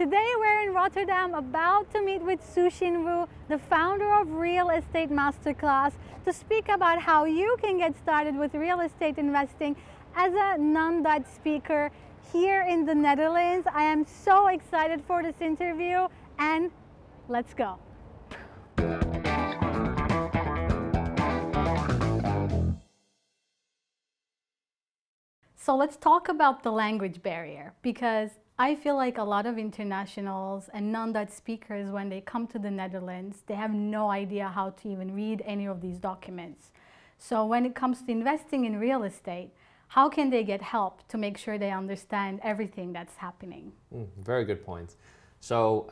Today we're in Rotterdam about to meet with Shou Xin Wu, the founder of Real Estate Masterclass, to speak about how you can get started with real estate investing as a non-Dutch speaker here in the Netherlands. I am so excited for this interview, and let's go. So let's talk about the language barrier, because I feel like a lot of internationals and non-Dutch speakers, when they come to the Netherlands, they have no idea how to even read any of these documents. So when it comes to investing in real estate, how can they get help to make sure they understand everything that's happening? Very good point. So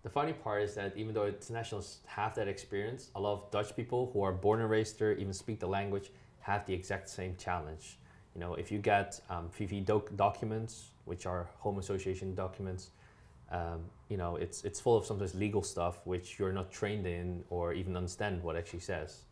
the funny part is that even though internationals have that experience, a lot of Dutch people who are born and raised there, even speak the language, have the exact same challenge. You know, if you get VV documents, which are home association documents, you know, it's full of sometimes legal stuff which you're not trained in or even understand what it actually says.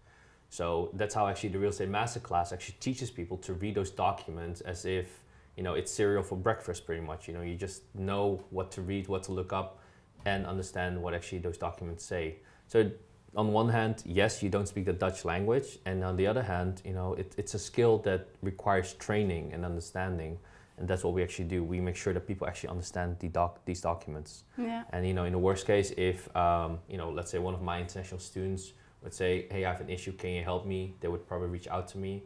So that's how actually the Real Estate Masterclass actually teaches people to read those documents as if, you know, it's cereal for breakfast pretty much. You know, you just know what to read, what to look up, and understand what actually those documents say. So on one hand, yes, you don't speak the Dutch language, and on the other hand, you know, it's a skill that requires training and understanding, and that's what we actually do. We make sure that people actually understand these documents. Yeah. And you know, in the worst case, if you know, let's say one of my international students would say, "Hey, I have an issue. Can you help me?" They would probably reach out to me,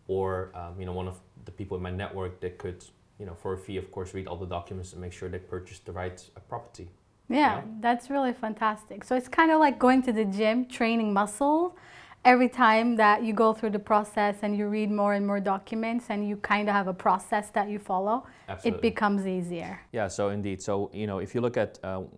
or you know, one of the people in my network that could, you know, for a fee, of course, read all the documents and make sure they purchase the right property. Yeah, that's really fantastic. So it's kind of like going to the gym, training muscle. Every time that you go through the process and you read more and more documents and you kind of have a process that you follow, Absolutely. It becomes easier. Yeah, so indeed. So, you know, if you look at, for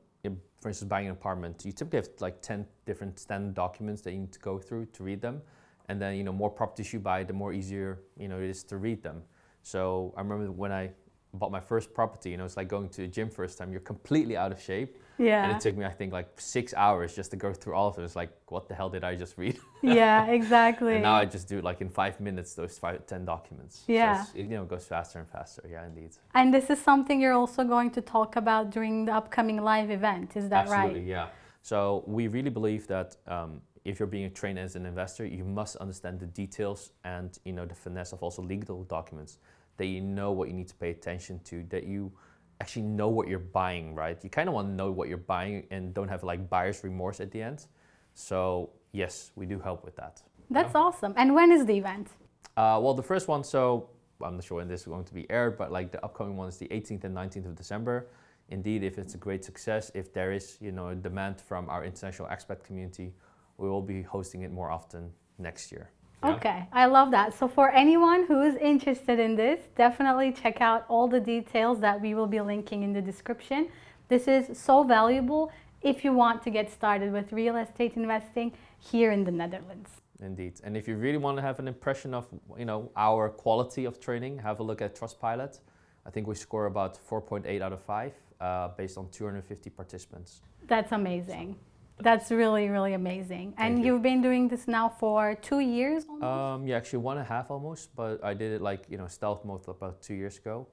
instance, buying an apartment, you typically have like 10 different standard documents that you need to go through to read them. And then, you know, more properties you buy, the more easier, you know, it is to read them. So I remember when I bought my first property, you know, it's like going to the gym first time. You're completely out of shape. Yeah. And it took me, I think, like 6 hours just to go through all of it. It's like, what the hell did I just read? Yeah, exactly. And now I just do it like in 5 minutes, those 10 documents. Yeah. So it, you know, goes faster and faster. Yeah, indeed. And this is something you're also going to talk about during the upcoming live event. Is that right? Absolutely, yeah. So we really believe that if you're being trained as an investor, you must understand the details and, you know, the finesse of also legal documents, that you know what you need to pay attention to, that you actually know what you're buying, right? You kind of want to know what you're buying and don't have like buyer's remorse at the end. So yes, we do help with that. That's awesome. And when is the event? Well, the first one, so I'm not sure when this is going to be aired, but like the upcoming one is the 18th and 19th of December. Indeed, if it's a great success, if there is, you know, a demand from our international expat community, we will be hosting it more often next year. Yeah. Okay, I love that. So for anyone who is interested in this, definitely check out all the details that we will be linking in the description. This is so valuable if you want to get started with real estate investing here in the Netherlands. Indeed. And if you really want to have an impression of, you know, our quality of training, have a look at Trustpilot. I think we score about 4.8 out of 5 based on 250 participants. That's amazing. That's really, really amazing. And you. You've been doing this now for 2 years almost? Yeah, actually 1.5 almost, but I did it like, you know, stealth mode about 2 years ago.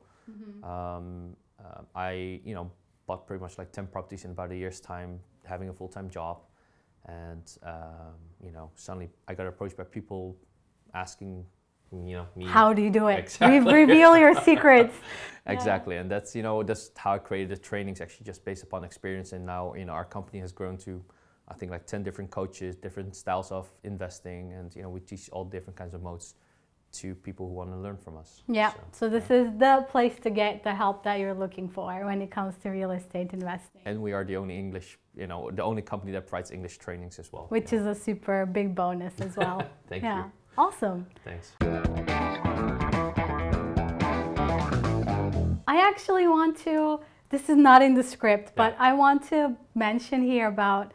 I, you know, bought pretty much like 10 properties in about a year's time, having a full-time job. And, you know, suddenly I got approached by people asking, you know, me. How do you do it? Exactly. Reveal your secrets. Exactly. Yeah. And that's, you know, that's how I created the trainings, actually just based upon experience. And now, you know, our company has grown to, I think, like 10 different coaches, different styles of investing. And, you know, we teach all different kinds of modes to people who want to learn from us. Yeah. So this is the place to get the help that you're looking for when it comes to real estate investing. And we are the only English, you know, the only company that provides English trainings as well. Which is a super big bonus as well. Thank you. Awesome. Thanks. I actually want to, this is not in the script, but I want to mention here about,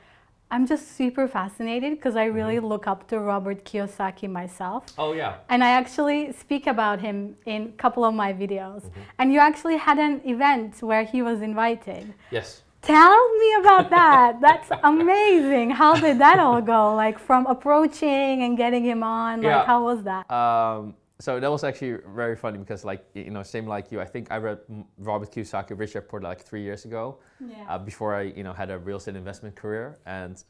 I'm just super fascinated because I really look up to Robert Kiyosaki myself. Oh yeah. And I actually speak about him in a couple of my videos. And you actually had an event where he was invited. Yes. Tell me about that. That's amazing. How did that all go? Like from approaching and getting him on, like how was that? So that was actually very funny because, like, you know, same like you, I think I read Robert Kiyosaki, Rich Dad Poor Dad, like 3 years ago, before I, you know, had a real estate investment career. And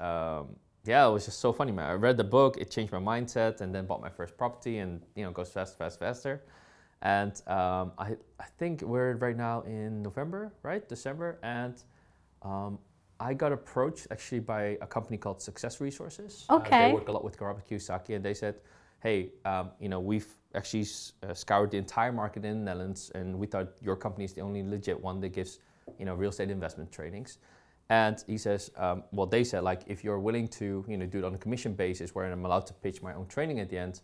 yeah, it was just so funny, man. I read the book, it changed my mindset, and then bought my first property, and, you know, goes fast, fast, faster. And I think we're right now in November, right? December. And I got approached actually by a company called Success Resources. Okay. They work a lot with Robert Kiyosaki, and they said, hey, you know, we've actually scoured the entire market in the Netherlands, and we thought your company is the only legit one that gives, you know, real estate investment trainings. And he says, well, they said, like, if you're willing to, you know, do it on a commission basis where I'm allowed to pitch my own training at the end,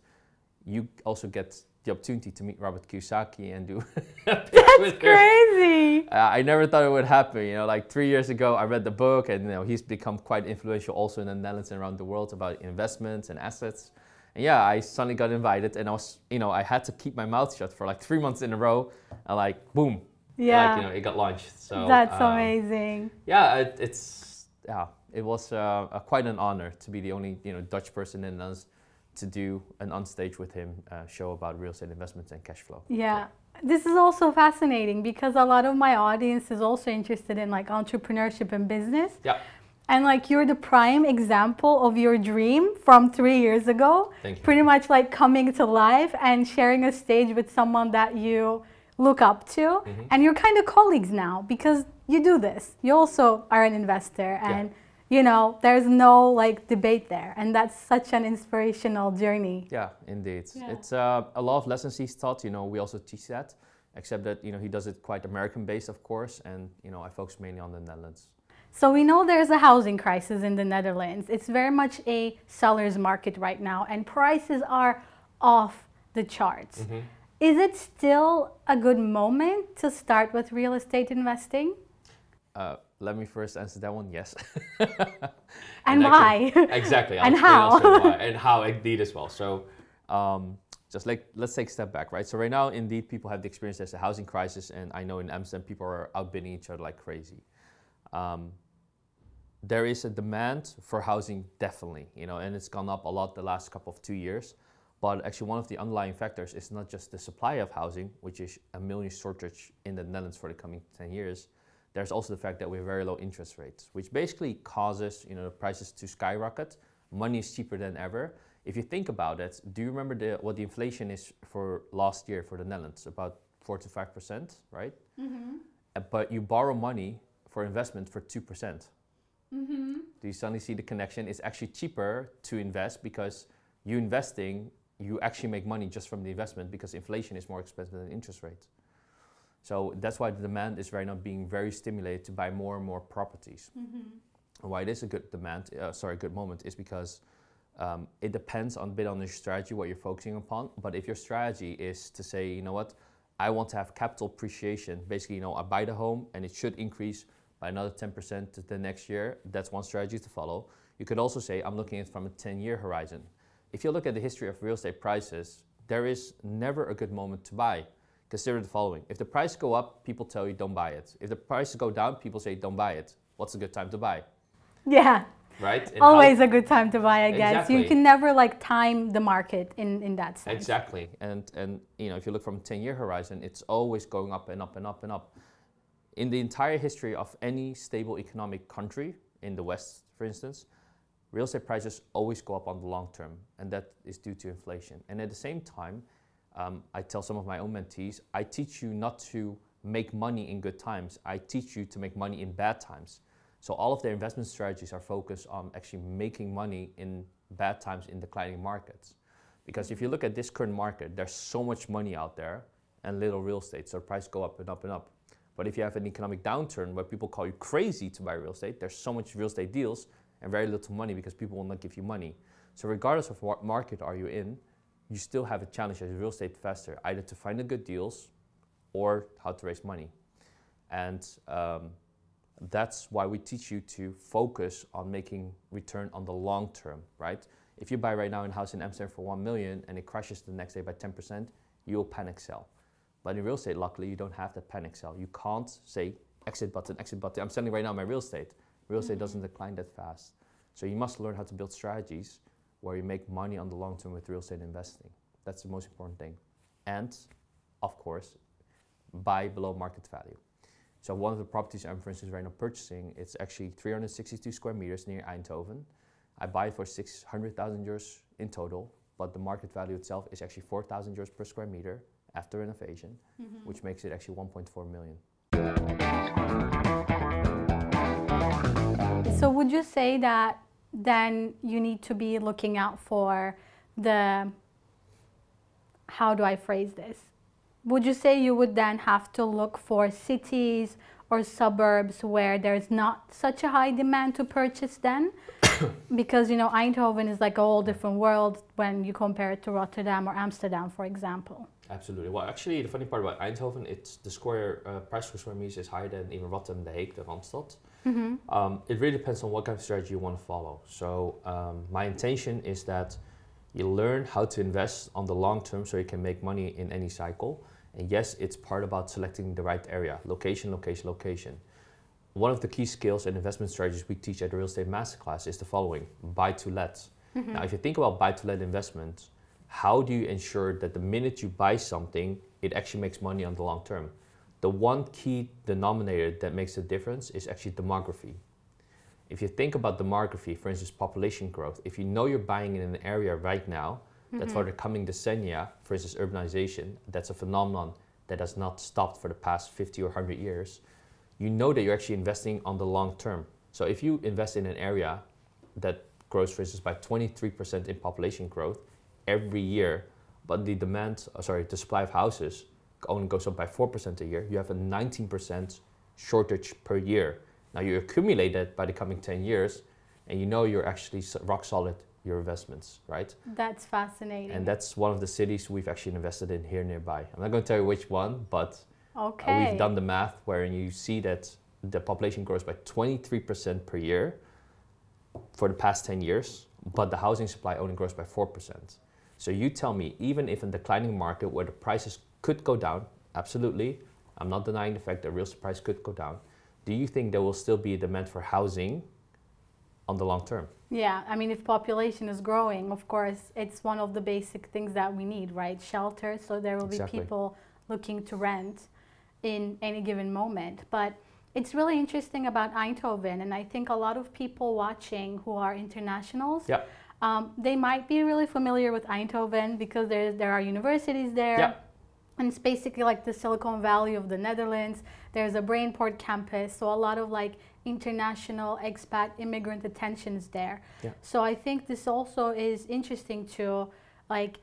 you also get the opportunity to meet Robert Kiyosaki and do That's crazy. I never thought it would happen. You know, like 3 years ago, I read the book, and, you know, he's become quite influential also in the Netherlands and around the world about investments and assets. And yeah, I suddenly got invited, and I was, you know, I had to keep my mouth shut for like 3 months in a row, and like, boom, Yeah, like, you know, it got launched. So that's amazing. Yeah, it was quite an honor to be the only, you know, Dutch person in us to do an on stage with him show about real estate investments and cash flow. Yeah. This is also fascinating because a lot of my audience is also interested in like entrepreneurship and business. Yeah. And like you're the prime example of your dream from 3 years ago. Thank you. Pretty much like coming to life and sharing a stage with someone that you look up to. Mm-hmm. And you're kind of colleagues now because you do this. You also are an investor, and you know, there's no like debate there. And that's such an inspirational journey. Yeah, indeed. Yeah. It's a lot of lessons he's taught, you know, we also teach that, except that, you know, he does it quite American based, of course. And, you know, I focus mainly on the Netherlands. So we know there's a housing crisis in the Netherlands. It's very much a seller's market right now, and prices are off the charts. Mm-hmm. Is it still a good moment to start with real estate investing? Let me first answer that one. Yes. And why? Exactly. And I'll how? explain also why, and how indeed as well. So just like, let's take a step back, right? So right now, indeed, people have the experience there's a housing crisis, and I know in Amsterdam, people are outbidding each other like crazy. There is a demand for housing, definitely, you know, and it's gone up a lot the last couple of 2 years. But actually, one of the underlying factors is not just the supply of housing, which is a million shortage in the Netherlands for the coming 10 years. There's also the fact that we have very low interest rates, which basically causes, you know, the prices to skyrocket. Money is cheaper than ever. If you think about it, do you remember what the inflation is for last year for the Netherlands? About 4 to 5%, right? Mm-hmm. But you borrow money for investment for 2%. Mm-hmm. Do you suddenly see the connection? It's actually cheaper to invest because you investing, you actually make money just from the investment because inflation is more expensive than interest rates. So that's why the demand is right now being very stimulated to buy more and more properties. Mm-hmm. And why it is a good good moment is because it depends a bit on your strategy, what you're focusing upon. But if your strategy is to say, you know what, I want to have capital appreciation, basically, you know, I buy the home and it should increase by another 10% to the next year, that's one strategy to follow. You could also say, I'm looking at it from a 10-year horizon. If you look at the history of real estate prices, there is never a good moment to buy. Consider the following. If the prices go up, people tell you don't buy it. If the prices go down, people say don't buy it. What's a good time to buy? Yeah. Right? And always a good time to buy, I guess. Exactly. You can never like time the market in that sense. Exactly. And you know, if you look from a 10-year horizon, it's always going up and up and up and up. In the entire history of any stable economic country in the West, for instance, real estate prices always go up on the long term, and that is due to inflation. And at the same time, I tell some of my own mentees, I teach you not to make money in good times. I teach you to make money in bad times. So all of their investment strategies are focused on actually making money in bad times in declining markets. Because if you look at this current market, there's so much money out there and little real estate, so prices go up and up and up. But if you have an economic downturn where people call you crazy to buy real estate, there's so much real estate deals and very little money because people will not give you money. So regardless of what market are you in, you still have a challenge as a real estate investor, either to find the good deals or how to raise money. And that's why we teach you to focus on making return on the long term, right? If you buy right now a house in Amsterdam for 1 million and it crashes the next day by 10%, you'll panic sell. But in real estate, luckily, you don't have to panic sell. You can't say exit button, exit button. I'm selling right now my real estate. Real estate doesn't decline that fast. So you must learn how to build strategies where you make money on the long term with real estate investing. That's the most important thing. and, of course, buy below market value. So one of the properties I'm, for instance, right now purchasing, it's actually 362 square meters near Eindhoven. I buy it for 600,000 euros in total, but the market value itself is actually 4,000 euros per square meter after renovation, which makes it actually 1.4 million. So would you say that then you need to be looking out for the, how do I phrase this? Would you say you would then have to look for cities or suburbs where there's not such a high demand to purchase then? Because, you know, Eindhoven is like a whole different world when you compare it to Rotterdam or Amsterdam, for example. Absolutely. Well, actually, the funny part about Eindhoven, it's the square price per square meter is higher than even Rotterdam, The Hague, the Randstad. It really depends on what kind of strategy you want to follow. So my intention is that you learn how to invest on the long term so you can make money in any cycle. And yes, it's part about selecting the right area, location, location, location. One of the key skills and investment strategies we teach at the Real Estate Masterclass is the following: buy to let. Now, if you think about buy to let investments, how do you ensure that the minute you buy something, it actually makes money on the long term? The one key denominator that makes a difference is actually demography. If you think about demography, for instance, population growth, if you know you're buying in an area right now, that for the coming decennia, for instance, urbanization, that's a phenomenon that has not stopped for the past 50 or 100 years, you know that you're actually investing on the long term. So if you invest in an area that grows, for instance, by 23% in population growth every year, but the the supply of houses only goes up by 4% a year, you have a 19% shortage per year. Now you accumulate that by the coming 10 years, and you know you're actually rock solid your investments, right? That's fascinating. And that's one of the cities we've actually invested in here nearby. I'm not going to tell you which one, but we've done the math where you see that the population grows by 23% per year for the past 10 years, but the housing supply only grows by 4%. So you tell me, even if in a declining market where the prices could go down, absolutely, I'm not denying the fact that real estate price could go down, do you think there will still be a demand for housing on the long term? Yeah, I mean, if population is growing, of course, it's one of the basic things that we need, right? Shelter, so there will be people looking to rent in any given moment. But it's really interesting about Eindhoven, and I think a lot of people watching who are internationals, they might be really familiar with Eindhoven because there are universities there. And it's basically like the Silicon Valley of the Netherlands. There's a Brainport campus, so a lot of like international expat immigrant attentions there. So I think this also is interesting to like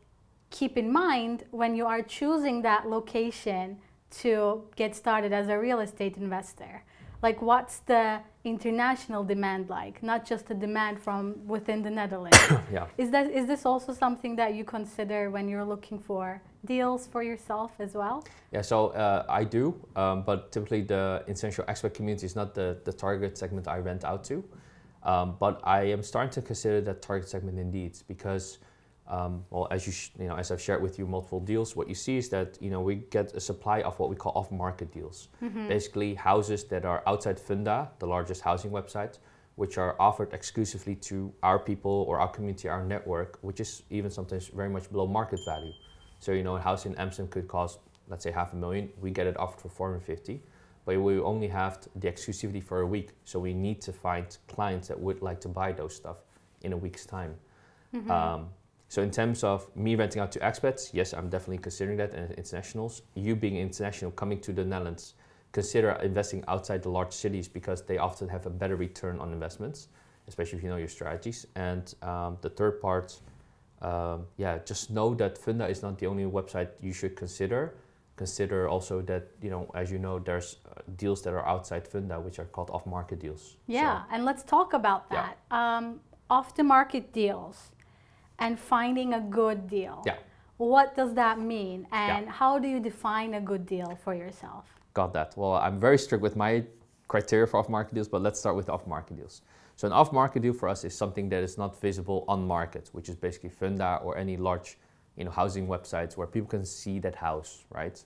keep in mind when you are choosing that location to get started as a real estate investor. Like, what's the international demand like, not just the demand from within the Netherlands? Is this also something that you consider when you're looking for deals for yourself as well? Yeah, so I do, but typically the international expat community is not the target segment I rent out to. But I am starting to consider that target segment indeed, because well, as I've shared with you multiple deals, what you see is that we get a supply of what we call off-market deals. Basically, houses that are outside Funda, the largest housing website, which are offered exclusively to our people or our community, our network, which is even sometimes very much below market value. So a house in Amsterdam could cost, let's say, 500,000. We get it offered for 450, but we only have the exclusivity for a week. So we need to find clients that would like to buy those stuff in a week's time. So in terms of me renting out to expats, yes, I'm definitely considering that, and internationals. You being international, coming to the Netherlands, consider investing outside the large cities because they often have a better return on investments, especially if you know your strategies. And the third part, just know that Funda is not the only website you should consider. Consider also that, as you know, there's deals that are outside Funda, which are called off-market deals. Yeah, and let's talk about that. Off-the-market deals. And finding a good deal. What does that mean? And how do you define a good deal for yourself? Got that. Well, I'm very strict with my criteria for off-market deals, but let's start with off-market deals. So an off-market deal for us is something that is not visible on market, which is basically Funda or any large housing websites where people can see that house, right?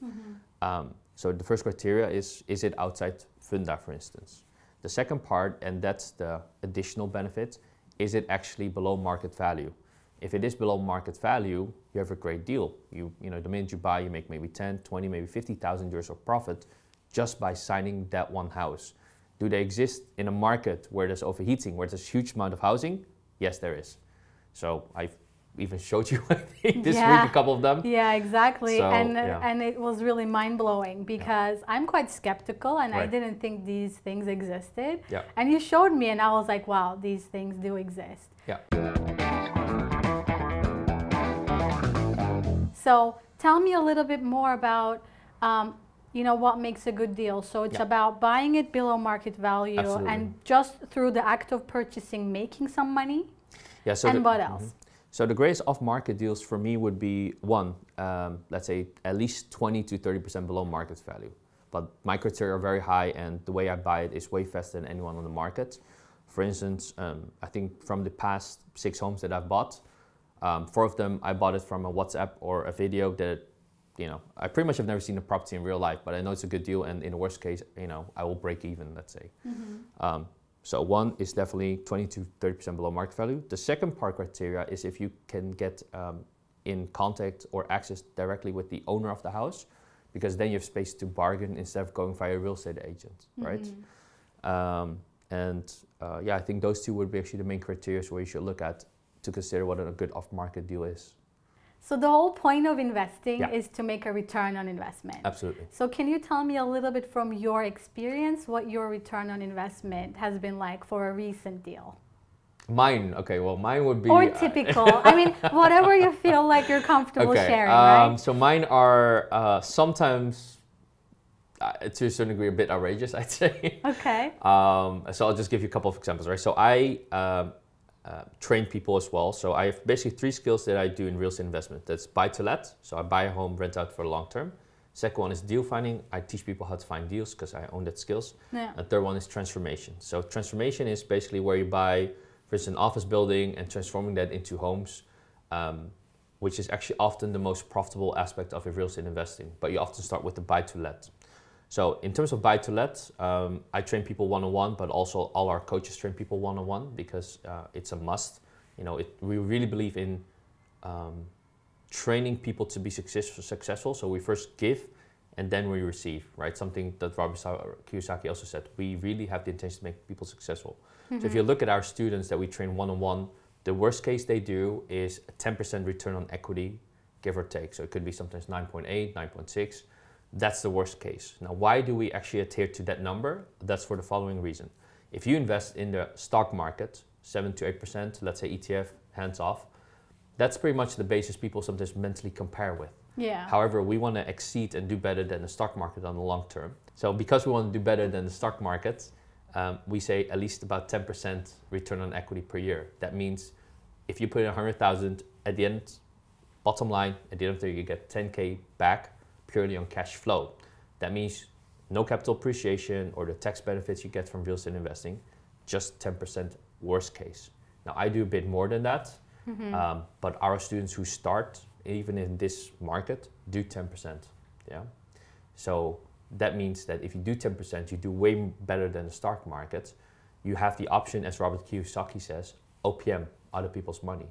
So the first criteria is it outside Funda, for instance? The second part, and that's the additional benefit, is it actually below market value? If it is below market value, you have a great deal. You know, the minute you buy, you make maybe 10, 20, maybe 50,000 euros of profit just by signing that one house. Do they exist in a market where there's overheating, where there's a huge amount of housing? Yes, there is. So I've even showed you, I think, this week a couple of them. Yeah, exactly. So, and it was really mind-blowing because I'm quite skeptical and I Right. didn't think these things existed. Yeah. And you showed me and I was like, wow, these things do exist. Yeah. So tell me a little bit more about you know, what makes a good deal. So it's about buying it below market value. Absolutely. And just through the act of purchasing, making some money. Yeah. So and what else? So the greatest off-market deals for me would be one, let's say at least 20 to 30% below market value. But my criteria are very high, and the way I buy it is way faster than anyone on the market. For instance, I think from the past 6 homes that I've bought, 4 of them I bought it from a WhatsApp or a video that, you know, I pretty much have never seen the property in real life, but I know it's a good deal, and in the worst case, you know, I will break even, let's say. So one is definitely 20 to 30% below market value. The second part criteria is if you can get in contact or access directly with the owner of the house, because then you have space to bargain instead of going via a real estate agent, right? Yeah, I think those 2 would be actually the main criteria where you should look at to consider what a good off-market deal is. So the whole point of investing is to make a return on investment. Absolutely. So can you tell me a little bit from your experience what your return on investment has been like for a recent deal? Mine, okay, well mine would be... Or typical. I mean, whatever you feel like you're comfortable sharing, right? So mine are sometimes, to a certain degree, a bit outrageous, I'd say. Okay. So I'll just give you a couple of examples, right? So I train people as well. So I have basically 3 skills that I do in real estate investment. That's buy to let. So I buy a home, rent out for the long term. Second one is deal finding. I teach people how to find deals because I own that skills. Yeah. And third one is transformation. So transformation is basically where you buy, for instance, an office building and transforming that into homes, which is actually often the most profitable aspect of real estate investing. But you often start with the buy to let. So in terms of buy to let, I train people one-on-one, but also all our coaches train people one-on-one because it's a must. You know, we really believe in training people to be successful. So we first give and then we receive, right? Something that Robert Kiyosaki also said. We really have the intention to make people successful. So if you look at our students that we train one-on-one, the worst case they do is a 10% return on equity, give or take. So it could be sometimes 9.8, 9.6. That's the worst case. Now, why do we actually adhere to that number? That's for the following reason. If you invest in the stock market, 7 to 8%, let's say ETF, hands off, that's pretty much the basis people sometimes mentally compare with. Yeah. However, we want to exceed and do better than the stock market on the long term. So because we want to do better than the stock market, we say at least about 10% return on equity per year. That means if you put in 100,000 at the end, bottom line, at the end of the year, you get 10K back purely on cash flow. That means no capital appreciation or the tax benefits you get from real estate investing, just 10% worst case. Now I do a bit more than that, but our students who start even in this market do 10%. Yeah. So that means that if you do 10%, you do way better than the stock market. You have the option, as Robert Kiyosaki says, OPM, other people's money.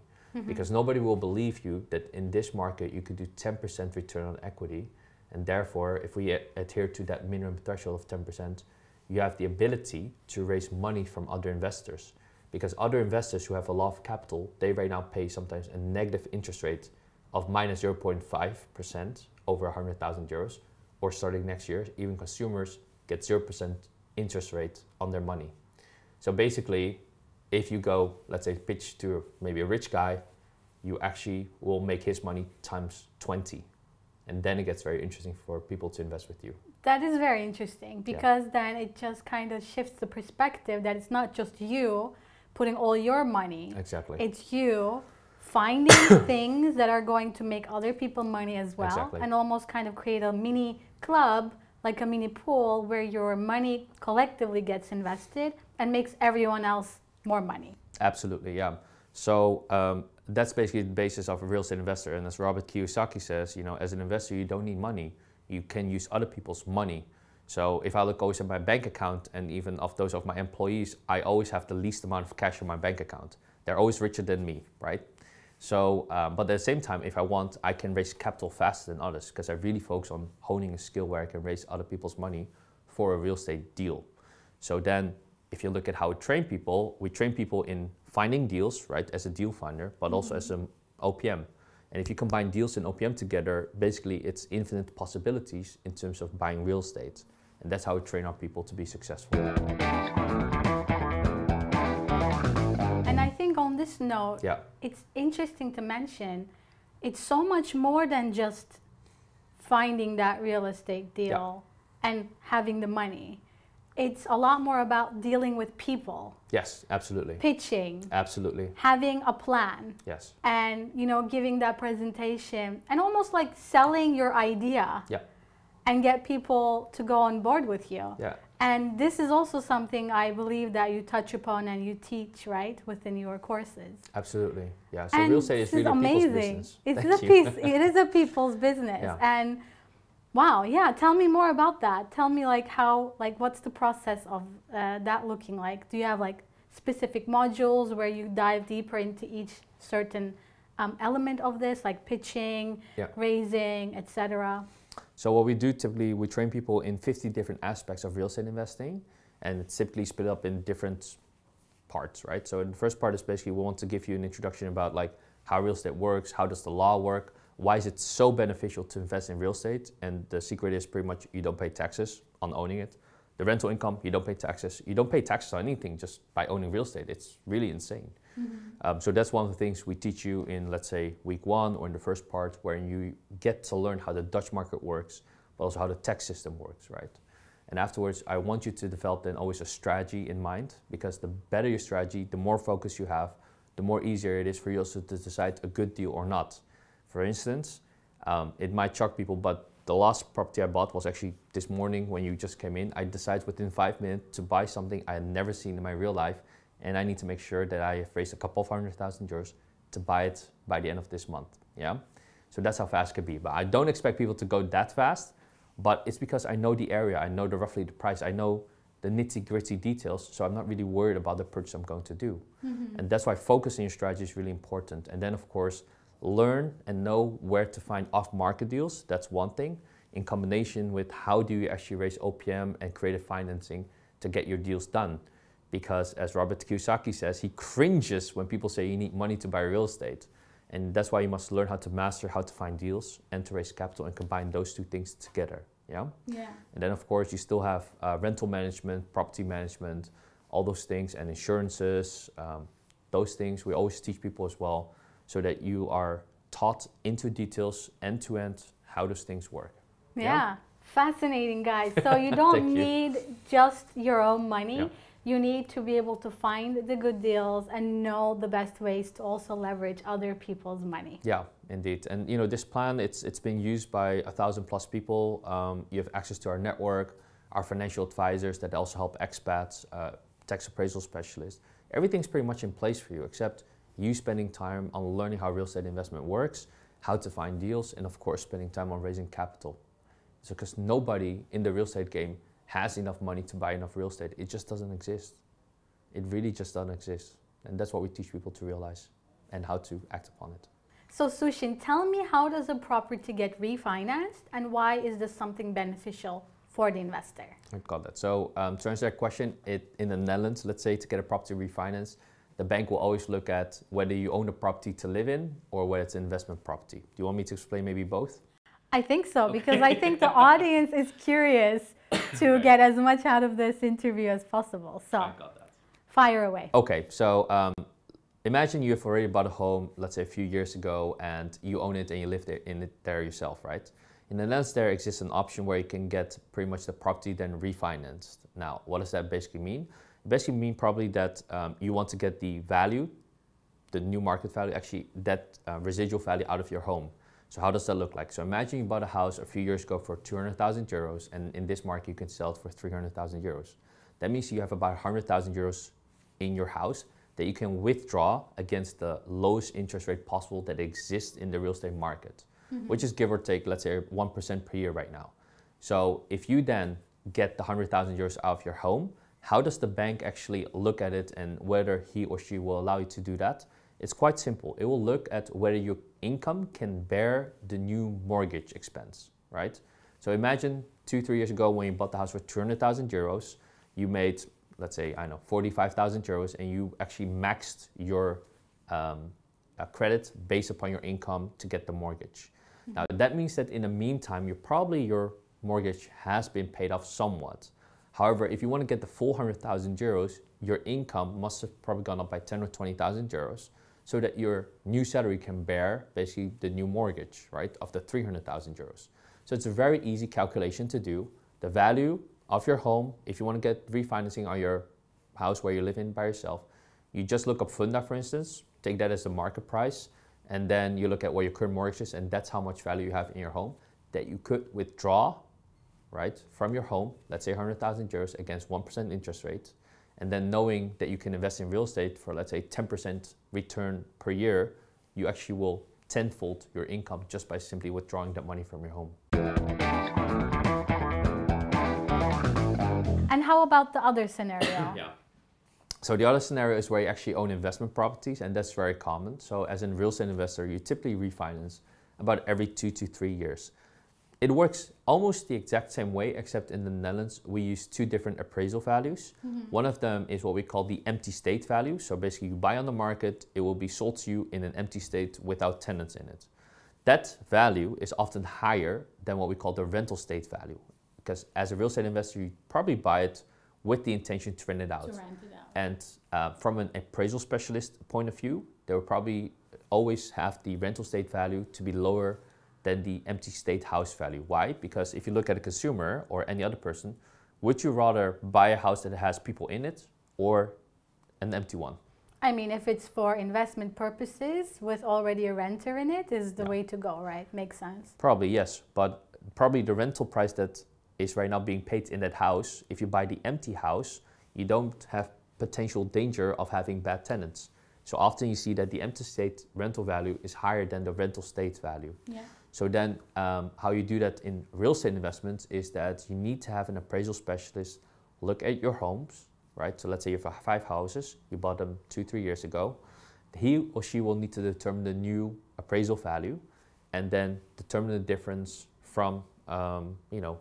Because nobody will believe you that in this market you could do 10% return on equity. And therefore, if we adhere to that minimum threshold of 10%, you have the ability to raise money from other investors. Because other investors who have a lot of capital, they right now pay sometimes a negative interest rate of minus 0.5% over 100,000 euros. Or starting next year, even consumers get 0% interest rate on their money. So basically, if you go, let's say, pitch to maybe a rich guy, you actually will make his money times 20. And then it gets very interesting for people to invest with you. That is very interesting because then it just kind of shifts the perspective that it's not just you putting all your money. Exactly. It's you finding things that are going to make other people money as well. Exactly. And almost kind of create a mini club, like a mini pool where your money collectively gets invested and makes everyone else more money. Absolutely, yeah. So that's basically the basis of a real estate investor. And as Robert Kiyosaki says, you know, as an investor, you don't need money. You can use other people's money. So if I look always at my bank account and even of those of my employees, I always have the least amount of cash in my bank account. They're always richer than me, right? So, but at the same time, if I want, I can raise capital faster than others because I really focus on honing a skill where I can raise other people's money for a real estate deal. So then, if you look at how we train people in finding deals, right, as a deal finder, but also as an OPM. And if you combine deals and OPM together, basically it's infinite possibilities in terms of buying real estate. And that's how we train our people to be successful. And I think on this note, it's interesting to mention, it's so much more than just finding that real estate deal and having the money. It's a lot more about dealing with people. Yes, absolutely. Pitching. Absolutely. Having a plan. Yes. And, you know, giving that presentation and almost like selling your idea. Yeah. And get people to go on board with you. Yeah. And this is also something I believe that you touch upon and you teach, right, within your courses. Absolutely. Yeah. So and real estate is really amazing. People's business. It is a people's business. Yeah. And wow, yeah, tell me more about that. Tell me like how, like what's the process of that looking like? Do you have like specific modules where you dive deeper into each certain element of this, like pitching, raising, etc.? So what we do typically, we train people in 50 different aspects of real estate investing, and it's typically split up in different parts, right? So in the first part is basically we want to give you an introduction about like how real estate works, how does the law work, why is it so beneficial to invest in real estate? And the secret is pretty much you don't pay taxes on owning it. The rental income, you don't pay taxes. You don't pay taxes on anything just by owning real estate. It's really insane. So that's one of the things we teach you in, let's say, week 1 or in the first part, where you get to learn how the Dutch market works, but also how the tax system works, right? And afterwards, I want you to develop then always a strategy in mind, because the better your strategy, the more focus you have, the more easier it is for you also to decide a good deal or not. For instance, it might shock people, but the last property I bought was actually this morning when you just came in. I decided within 5 minutes to buy something I had never seen in my real life, and I need to make sure that I have raised a couple of €100,000 to buy it by the end of this month. Yeah, so that's how fast it can be. But I don't expect people to go that fast, but it's because I know the area, I know roughly the price, I know the nitty-gritty details, so I'm not really worried about the purchase I'm going to do. And that's why focusing your strategy is really important. And then, of course, learn and know where to find off-market deals. That's one thing, in combination with how do you actually raise OPM and creative financing to get your deals done. Because as Robert Kiyosaki says, he cringes when people say you need money to buy real estate. And that's why you must learn how to master how to find deals and to raise capital and combine those two things together. Yeah. And then, of course, you still have rental management, property management, all those things, and insurances. Those things we always teach people as well, so that you are taught into details, end to end, how those things work. Yeah. Fascinating, guys. So you don't need just your own money. You need to be able to find the good deals and know the best ways to also leverage other people's money. Yeah, indeed. And you know, this plan, it's being used by 1,000+ people. You have access to our network, our financial advisors that also help expats, tax appraisal specialists. Everything's pretty much in place for you, except you spending time on learning how real estate investment works, how to find deals, and of course, spending time on raising capital. So, because nobody in the real estate game has enough money to buy enough real estate. It just doesn't exist. It really just doesn't exist. And that's what we teach people to realize and how to act upon it. So Shou Xin, tell me, how does a property get refinanced and why is this something beneficial for the investor? I got that. So to answer that question, in the Netherlands, let's say to get a property refinanced, the bank will always look at whether you own a property to live in or whether it's an investment property. Do you want me to explain maybe both? I think so, because I think the audience is curious to get as much out of this interview as possible. So, I got that. Fire away. Okay, so imagine you've already bought a home, let's say a few years ago, and you own it and you live there yourself, right? In the Netherlands, there exists an option where you can get pretty much the property then refinanced. Now, what does that basically mean? It basically means probably that you want to get the value, the new market value, actually that residual value out of your home. So how does that look like? So imagine you bought a house a few years ago for €200,000, and in this market you can sell it for €300,000. That means you have about €100,000 in your house that you can withdraw against the lowest interest rate possible that exists in the real estate market, which is give or take, let's say 1% per year right now. So if you then get the €100,000 out of your home, how does the bank actually look at it and whether he or she will allow you to do that? It's quite simple. It will look at whether your income can bear the new mortgage expense, right? So imagine 2-3 years ago when you bought the house for 200,000 euros, you made, let's say, I don't know, 45,000 euros, and you actually maxed your credit based upon your income to get the mortgage. Now that means that in the meantime, your mortgage has been paid off somewhat. However, if you want to get the full 100,000 euros, your income must have probably gone up by 10 or 20,000 euros so that your new salary can bear basically the new mortgage, right, of the 300,000 euros. So it's a very easy calculation to do. The value of your home, if you want to get refinancing on your house where you live in by yourself, you just look up Funda, for instance, take that as the market price, and then you look at what your current mortgage is, and that's how much value you have in your home that you could withdraw, right, from your home, let's say 100,000 euros against 1% interest rate, and then knowing that you can invest in real estate for, let's say, 10% return per year, you actually will tenfold your income just by simply withdrawing that money from your home. And how about the other scenario? Yeah. So the other scenario is where you actually own investment properties, and that's very common. So as a real estate investor, you typically refinance about every 2 to 3 years. It works almost the exact same way, except in the Netherlands, we use 2 different appraisal values. One of them is what we call the empty state value. So basically you buy on the market, it will be sold to you in an empty state without tenants in it. That value is often higher than what we call the rental state value. Because as a real estate investor, you probably buy it with the intention to rent it out. And from an appraisal specialist point of view, they will probably always have the rental state value to be lower than the empty state house value. Why? Because if you look at a consumer or any other person, would you rather buy a house that has people in it or an empty one? I mean, if it's for investment purposes with already a renter in it, is the way to go, right? Makes sense. Probably, yes. But probably the rental price that is right now being paid in that house, if you buy the empty house, you don't have potential danger of having bad tenants. So often you see that the empty state rental value is higher than the rental state value. Yeah. So then how you do that in real estate investments is that you need to have an appraisal specialist look at your homes, right? So let's say you have 5 houses, you bought them 2-3 years ago. He or she will need to determine the new appraisal value and then determine the difference from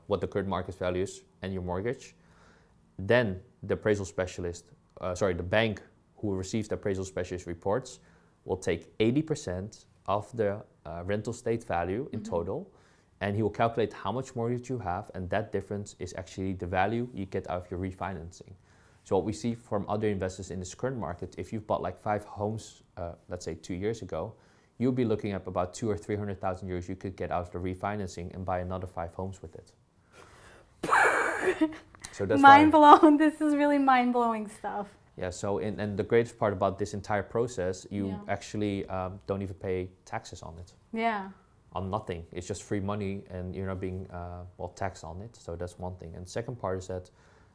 what the current market value is and your mortgage. Then the appraisal specialist, the bank who receives the appraisal specialist reports will take 80% of the rental state value in total, and he will calculate how much mortgage you have, and that difference is actually the value you get out of your refinancing. So what we see from other investors in this current market, if you've bought like 5 homes, let's say 2 years ago, you'll be looking at about 200,000 or 300,000 euros you could get out of the refinancing and buy another 5 homes with it. So that's mind blown. This is really mind blowing stuff. Yeah, so and the greatest part about this entire process, you actually don't even pay taxes on it. Yeah. On nothing. It's just free money and you're not being taxed on it. So that's one thing. And the second part is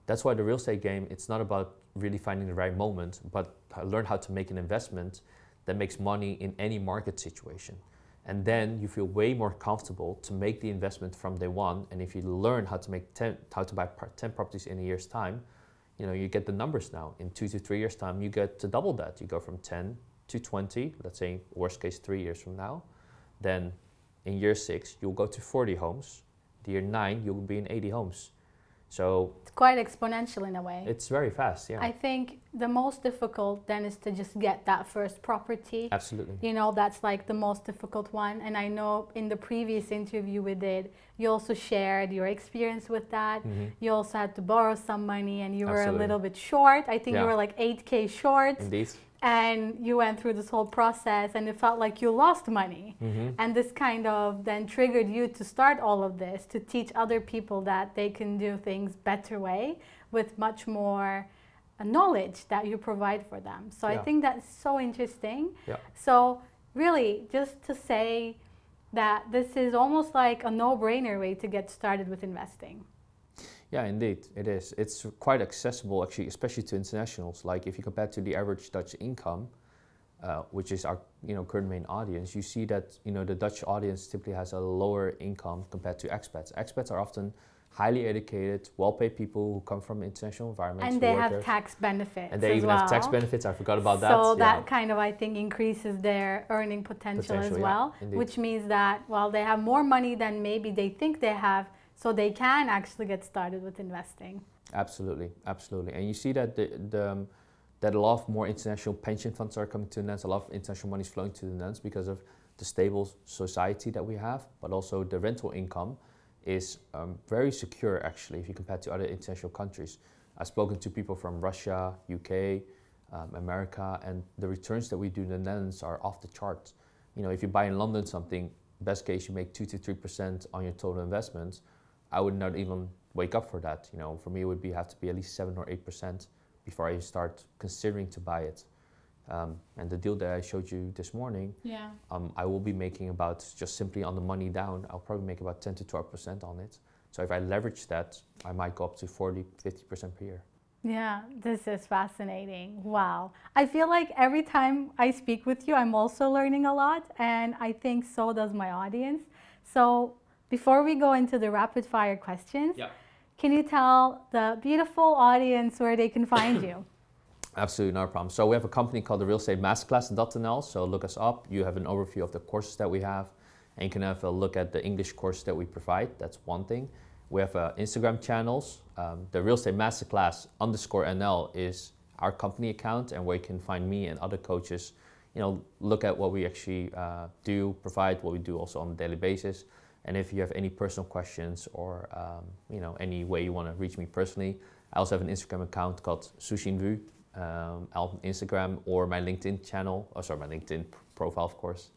that's why the real estate game, it's not about really finding the right moment, but learn how to make an investment that makes money in any market situation. And then you feel way more comfortable to make the investment from day one. And if you learn how to buy 10 properties in a year's time, you get the numbers now. In 2 to 3 years' time, you get to double that. You go from 10 to 20, let's say worst case 3 years from now. Then in year 6, you'll go to 40 homes. Year 9, you'll be in 80 homes. So it's quite exponential in a way. It's very fast, yeah. I think the most difficult then is to just get that first property. Absolutely. That's like the most difficult one. And I know in the previous interview we did, you also shared your experience with that. You also had to borrow some money and you were a little bit short. I think you were like 8K short. Indeed. And you went through this whole process and it felt like you lost money. And this kind of then triggered you to start all of this, to teach other people that they can do things better way with much more knowledge that you provide for them. So I think that's so interesting. So really, just to say that this is almost like a no-brainer way to get started with investing. Yeah, indeed, it is. It's quite accessible, actually, especially to internationals. Like if you compare to the average Dutch income, which is our current main audience, you see that the Dutch audience typically has a lower income compared to expats. Expats are often highly educated, well-paid people who come from international environments. And they have tax benefits. And they even have tax benefits. I forgot about that. So that kind of, I think, increases their earning potential as well, which means that, well, they have more money than maybe they think they have, so they can actually get started with investing. Absolutely, absolutely. And you see that that a lot of more international pension funds are coming to the Netherlands. A lot of international money is flowing to the Netherlands because of the stable society that we have, but also the rental income is very secure, actually, if you compare to other international countries. I've spoken to people from Russia, UK, America, and the returns that we do in the Netherlands are off the charts. You know, if you buy in London something, best case you make 2 to 3% on your total investments. I would not even wake up for that. You know, for me it would have to be at least 7 or 8% before I start considering to buy it. And the deal that I showed you this morning, I will be making about, just simply on the money down, I'll probably make about 10 to 12% on it. So if I leverage that, I might go up to 40, 50% per year. Yeah, this is fascinating. Wow. I feel like every time I speak with you, I'm also learning a lot, and I think so does my audience. So before we go into the rapid fire questions, can you tell the beautiful audience where they can find you? Absolutely, not a problem. So we have a company called the Real Estate Masterclass.nl. So look us up. You have an overview of the courses that we have, and you can have a look at the English course that we provide. That's one thing. We have Instagram channels. The Real Estate Masterclass _NL is our company account, and where you can find me and other coaches. You know, look at what we actually do, provide what we do also on a daily basis. And if you have any personal questions or you know, any way you want to reach me personally, I also have an Instagram account called Shou Xin Wu. On Instagram, or my LinkedIn channel, my LinkedIn profile, of course.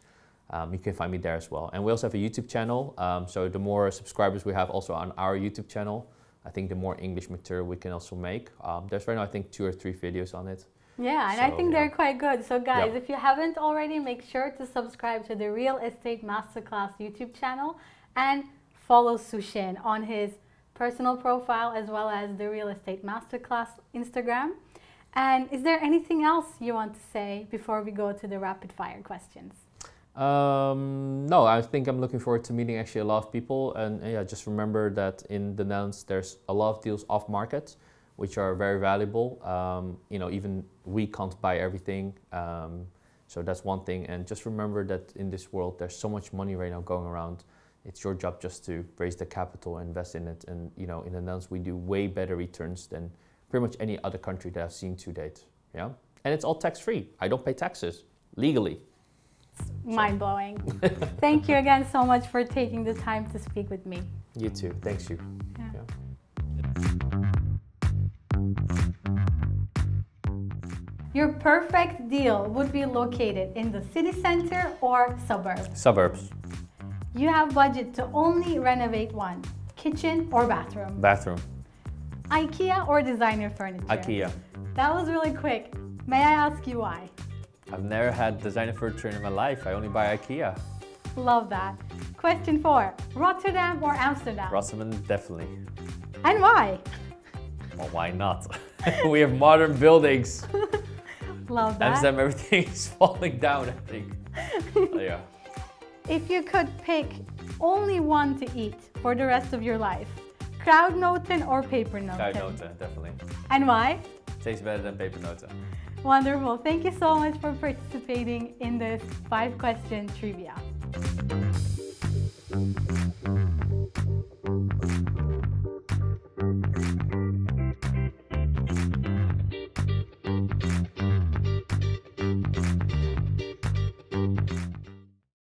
You can find me there as well. And we also have a YouTube channel. So the more subscribers we have also on our YouTube channel, I think the more English material we can also make. There's right now, I think, 2 or 3 videos on it. Yeah, and I think they're quite good. So guys, if you haven't already, make sure to subscribe to the Real Estate Masterclass YouTube channel and follow Shou Xin on his personal profile as well as the Real Estate Masterclass Instagram. And is there anything else you want to say before we go to the rapid fire questions? No, I think I'm looking forward to meeting actually a lot of people. And yeah, just remember that in the Netherlands, there's a lot of deals off market, which are very valuable. You know, even we can't buy everything. So that's one thing. And just remember that in this world, there's so much money right now going around. It's your job just to raise the capital and invest in it. And you know, in the Netherlands, we do way better returns than pretty much any other country that I've seen to date. Yeah, and it's all tax-free. I don't pay taxes legally. Mind-blowing. Thank you again so much for taking the time to speak with me. You too. Thanks, you. Your perfect deal would be located in the city center or suburbs? Suburbs. You have budget to only renovate one, kitchen or bathroom? Bathroom. IKEA or designer furniture? IKEA. That was really quick. May I ask you why? I've never had designer furniture in my life. I only buy IKEA. Love that. Question 4. Rotterdam or Amsterdam? Rotterdam, definitely. And why? Well, why not? We have modern buildings. Love that. Amsterdam, everything is falling down, I think. Yeah. If you could pick only one to eat for the rest of your life, Kruidnoten or pepernoten? Kruidnoten, definitely. And why? Tastes better than pepernoten. Wonderful. Thank you so much for participating in this 5-question trivia.